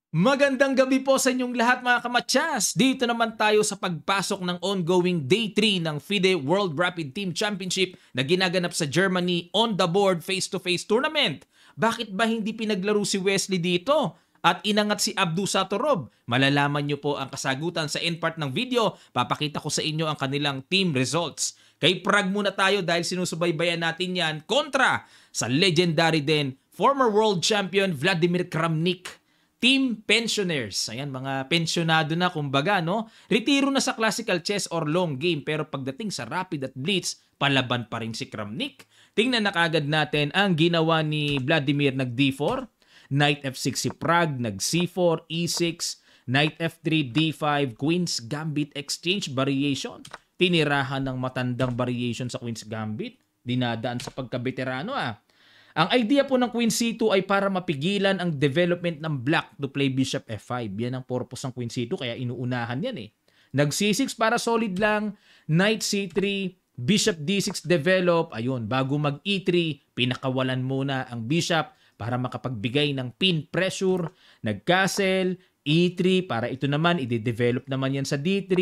Magandang gabi po sa inyong lahat mga kamatsas! Dito naman tayo sa pagpasok ng ongoing Day 3 ng FIDE World Rapid Team Championship na ginaganap sa Germany on the board face-to-face tournament. Bakit ba hindi pinaglaro si Wesley dito? At inangat si Abdu Satorov? Malalaman nyo po ang kasagutan sa end part ng video. Papakita ko sa inyo ang kanilang team results. Kay Prague muna tayo dahil sinusubaybayan natin yan kontra sa legendary din former world champion Vladimir Kramnik. Team Pensioners. Ayan, mga pensionado na kumbaga, no? Retiro na sa classical chess or long game pero pagdating sa rapid at blitz, palaban pa rin si Kramnik. Tingnan na kagad natin ang ginawa ni Vladimir nag D4, Knight F6 si Prague, nag C4, E6, Knight F3, D5, Queen's Gambit Exchange variation. Tinirahan ng matandang variation sa Queen's Gambit. Dinadaan sa pagkabeterano Ang idea po ng Queen C2 ay para mapigilan ang development ng black to play Bishop F5. Yan ang purpose ng Queen C2 kaya inuunahan yan Nag C6 para solid lang, Knight C3, Bishop D6 develop. Ayun, bago mag E3, pinakawalan muna ang Bishop para makapagbigay ng pin pressure. Nag Castle, E3 para ito naman, i-develop naman yan sa D3.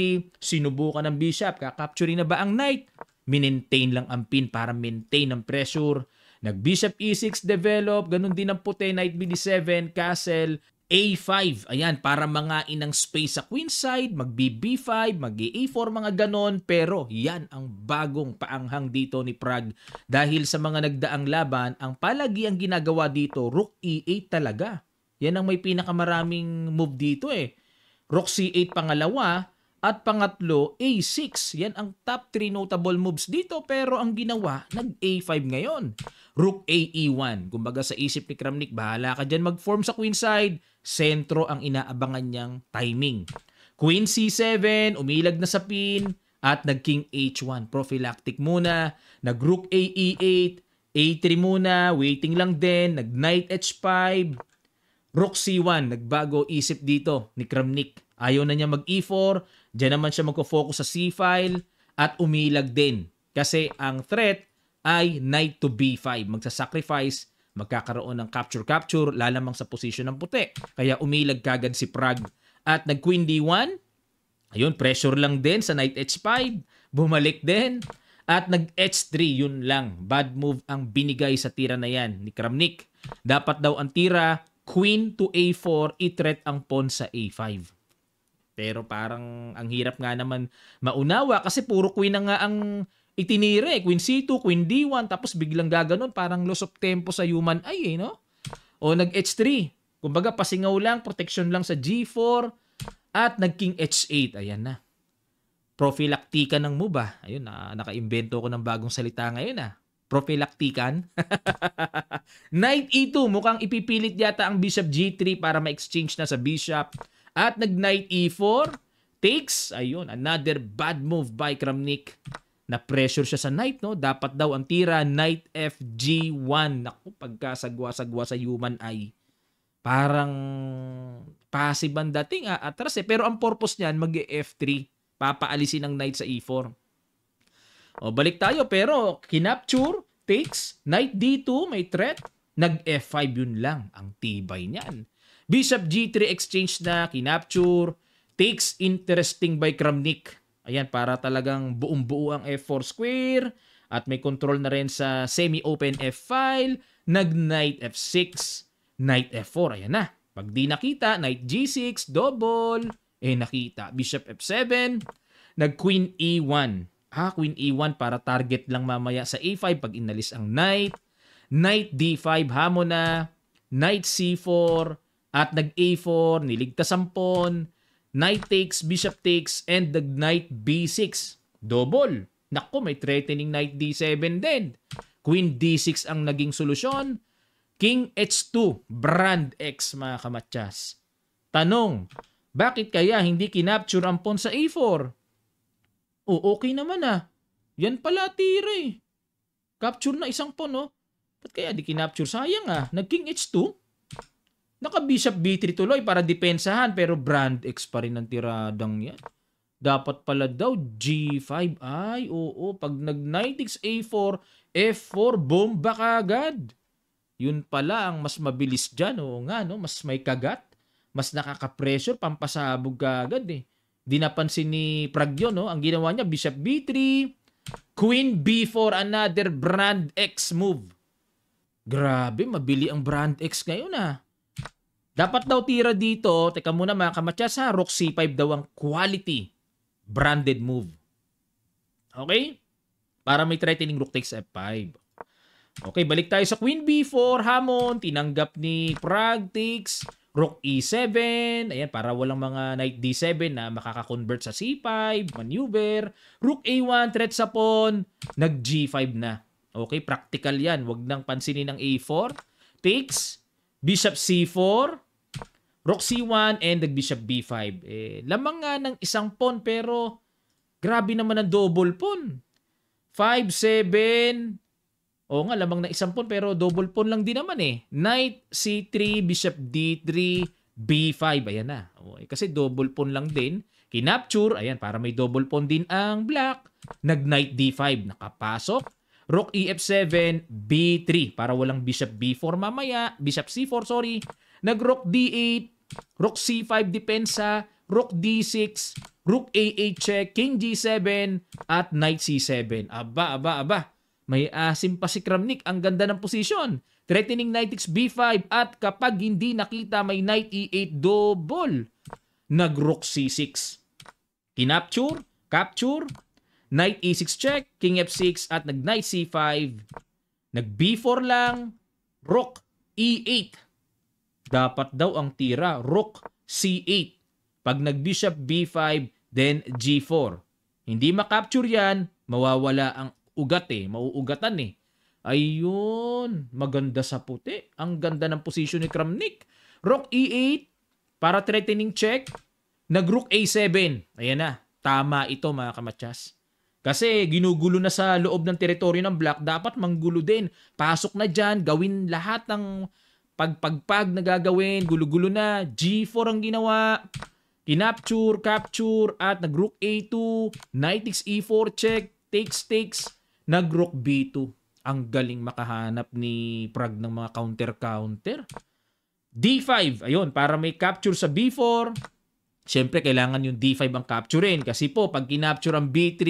Sinubukan ng Bishop, kakapturing na ba ang Knight? Minentain lang ang pin para maintain ang pressure. Nag-Bishop E6 develop, ganun din ang puti, Knight BD7, Castle, A5. Ayan, para mga inang space sa queen side, mag-B5, mag-A4, mga ganon. Pero yan ang bagong paanghang dito ni Prague. Dahil sa mga nagdaang laban, ang palagi ang ginagawa dito, Rook E8 talaga. Yan ang may pinakamaraming move dito Rook C8 pangalawa, at pangatlo, A6. Yan ang top 3 notable moves dito pero ang ginawa, nag-A5 ngayon. Rook AE1. Kumbaga sa isip ni Kramnik, bahala ka dyan mag-form sa queen side. Sentro ang inaabangan niyang timing. Queen C7, umilag na sa pin. At nag-King H1. Prophylactic muna. Nag-Rook AE8. A3 muna. Waiting lang din. Nag-Knight H5. Rook C1. Nagbago isip dito ni Kramnik. Ayaw na niya mag-E4. Diyan naman siya magko-focus sa C-file at umilag din. Kasi ang threat ay Knight to B5. Magsasacrifice, magkakaroon ng capture-capture, lalamang sa position ng puti. Kaya umilag kagad si Prague. At nag-Queen D1. Ayun, pressure lang din sa Knight H5. Bumalik din. At nag-H3, yun lang. Bad move ang binigay sa tira na yan ni Kramnik. Dapat daw ang tira, Queen to A4, i-threat ang pawn sa A5. Pero parang ang hirap nga naman maunawa kasi puro queen na nga ang itinira Queen C2, Queen D1, tapos biglang gaganon. Parang loss of tempo sa human eye no? O nag-H3. Kumbaga pasingaw lang, protection lang sa G4 at nag-King H8. Ayan na. Prophylactican ng move Ayun naka-invento ko ng bagong salita ngayon Prophylactican. Knight E2. Mukhang ipipilit yata ang Bishop G3 para ma-exchange na sa Bishop. At nag-Knight E4, takes, ayun, another bad move by Kramnik. Na-pressure siya sa Knight, no? Dapat daw ang tira, Knight FG1. Naku, pagkasagwa-sagwa sa human eye. Parang passive ang dating, atras Pero ang purpose niyan, mag-F3. Papaalisin ang Knight sa E4. O, balik tayo, pero kinapture, takes, Knight D2, may threat. Nag-F5, yun lang. Ang tibay niyan. Bishop G3 exchange na, kinapture, takes interesting by Kramnik. Ayan, para talagang buong-buo ang F4 square at may control na rin sa semi-open F-file, nag-Knight F6, Knight F4. Ayan na. Pag di nakita, Knight G6, double. Nakita. Bishop F7, nag-Queen E1. Queen E1 para target lang mamaya sa A5 pag inalis ang Knight. Knight D5, hamon na. Knight C4, at nag-A4, niligtas ang pawn, Knight takes, Bishop takes, and the Knight B6. Double. Naku, may threatening Knight D7 din. Queen D6 ang naging solusyon. King H2, Brand X mga kamatsas. Tanong, bakit kaya hindi kinapture ang pawn sa A4? Okay naman Yan pala tira Capture na isang pawn Ba't kaya di kinapture? Sayang Nag-King H2? Naka-Bishop B3 tuloy para depensahan pero Brand X pa rin ang tiradang yan. Dapat pala daw G5. Ay, oo. Pag nag-Knight X A4, F4, bomba kagad. Yun pala ang mas mabilis dyan. Oo nga, no? Mas may kagat. mas nakaka-pressure, pampasabog ka agad eh. Di napansin ni Prag yun, no? Ang ginawa niya, Bishop B3, Queen B4, another Brand X move. Grabe, mabili ang Brand X ngayon ah. Dapat daw tira dito, teka muna mga kamatsas ha, Rook C5 daw ang quality branded move. Okay? Para may threatening Rook takes F5. Okay, balik tayo sa Queen B4, hamon, tinanggap ni Prag, takes, Rook E7, ayan, para walang mga Knight D7 na makaka-convert sa C5, maneuver, Rook A1, threat sa pawn, nag G5 na. Okay, practical yan, wag nang pansinin ng A4, takes, Bishop C4, Rook C1, and nag-Bishop B5. Lamang nga ng isang pawn, pero grabe naman ang double pawn. 5, 7, o nga, lamang na isang pawn, pero double pawn lang din naman eh. Knight C3, Bishop D3, B5. Ayan na. Okay. Kasi double pawn lang din. Kinapture. Ayan, para may double pawn din ang black. Nag-Knight D5. Nakapasok. Rook EF7, B3. Para walang Bishop B4 mamaya. Bishop C4, sorry. Nag-Rook D8. Rook C5 depensa. Rook D6. Rook A8 check. King G7. At Knight C7. Aba. May asim pa si Kramnik. Ang ganda ng posisyon. Threatening Knight X B5. At kapag hindi nakita, may Knight E8 double. Nag-Rook C6. Kinapture. Capture. Knight E6 check. King F6. At nag-Knight C5. Nag-B4 lang. Rook E8. Dapat daw ang tira. Rook C8. Pag nag-Bishop B5, then G4. Hindi makapture yan, mawawala ang ugat eh. Mauugatan eh. Ayun. Maganda sa puti. Ang ganda ng posisyon ni Kramnik. Rook E8 para threatening check. Nag-Rook A7. Ayan na. Tama ito mga kamatsas. Kasi ginugulo na sa loob ng teritoryo ng black. Dapat manggulo din. Pasok na dyan. Gawin lahat ng pagpagpag na gagawin. Gulo-gulo na. G4 ang ginawa. Kinapture, capture, at nag-Rook A2. Knight X E4 check. Takes. Nag-Rook B2. Ang galing makahanap ni Prag ng mga counter-counter. D5. Ayun, para may capture sa B4. Siyempre, kailangan yung D5 ang capturein. Kasi po, pag kinapture ang B3,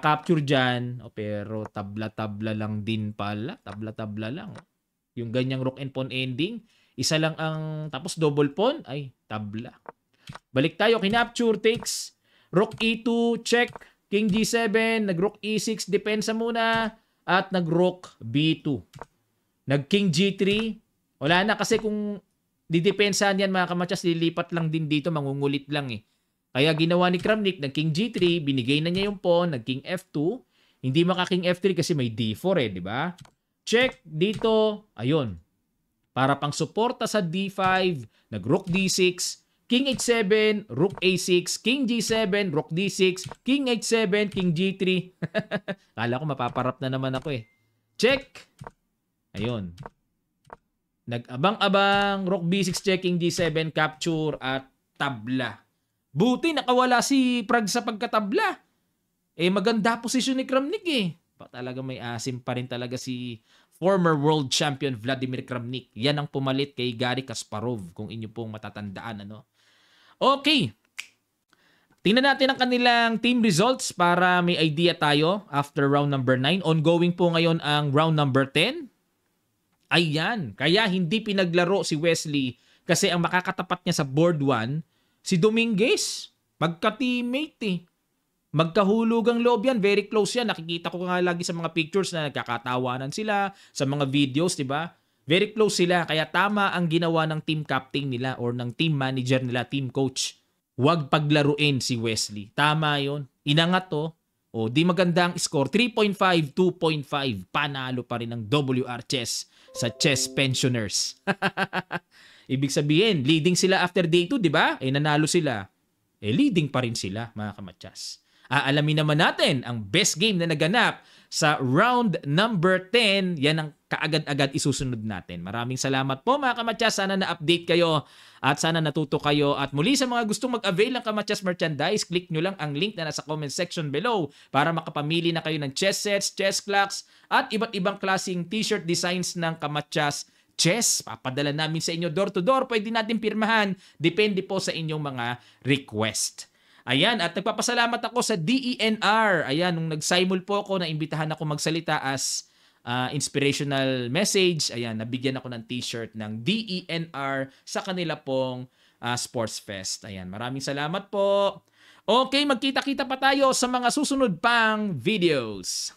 capture dyan. Pero tabla-tabla lang din pala. Tabla-tabla lang. Yung ganyang rook and pawn ending. Isa lang ang tapos double pawn. Ay, tabla. Balik tayo. Kinapture, takes. Rook E2, check. King G7, nag-Rook E6, depensa muna. At nag-Rook B2. Nag-King G3. Wala na kasi kung didepensahan yan mga kamatsas, lilipat lang din dito, mangungulit lang eh. Kaya ginawa ni Kramnik, nag-King G3, binigay na niya yung pawn, nag-King F2. Hindi maka-King F3 kasi may D4 eh, di ba? Check dito, ayun. Para pang suporta sa D5, nag-Rook D6, King H7, Rook A6, King G7, Rook D6, King H7, King G3. Kala ko mapaparap na naman ako eh. Check. Ayun. Nag-abang-abang, Rook B6 check, King G7, capture at tabla. Buti nakawala si Prag sa pagkatabla. Maganda posisyon ni Kramnik eh. Talaga may asim pa rin talaga si former world champion Vladimir Kramnik. Yan ang pumalit kay Garry Kasparov kung inyo pong matatandaan. Ano? Okay. Tingnan natin ang kanilang team results para may idea tayo after round number 9. Ongoing po ngayon ang round number 10. Ayan. Kaya hindi pinaglaro si Wesley kasi ang makakatapat niya sa board 1, si Dominguez. Magka-teammate eh. Magkahulugang loob yan. Very close yan. Nakikita ko nga lagi sa mga pictures na nagkakatawanan sila sa mga videos, di ba? Very close sila. Kaya tama ang ginawa ng team captain nila or ng team manager nila, team coach. Huwag paglaruin si Wesley. Tama yon. Inangat to. O, di maganda ang score. 3.5, 2.5. Panalo pa rin ng WR Chess sa Chess Pensioners. Ibig sabihin, leading sila after day 2, di ba? Nanalo sila. Leading pa rin sila, mga kamatsas. Aalamin naman natin ang best game na naganap sa round number 10. Yan ang kaagad-agad isusunod natin. Maraming salamat po mga kamatsas. Sana na-update kayo at sana natuto kayo. At muli sa mga gustong mag-avail ng Kamatsas merchandise, click nyo lang ang link na nasa comment section below para makapamili na kayo ng chess sets, chess clocks at iba't ibang klaseng t-shirt designs ng Kamatsas chess. Papadala namin sa inyo door to door. Pwede natin pirmahan. Depende po sa inyong mga request. Ayan, at nagpapasalamat ako sa DENR. Ayan, nung nag-simul po ako, naimbitahan ako magsalita as inspirational message. Ayan, nabigyan ako ng t-shirt ng DENR sa kanila pong Sports Fest. Ayan, maraming salamat po. Okay, magkita-kita pa tayo sa mga susunod pang videos.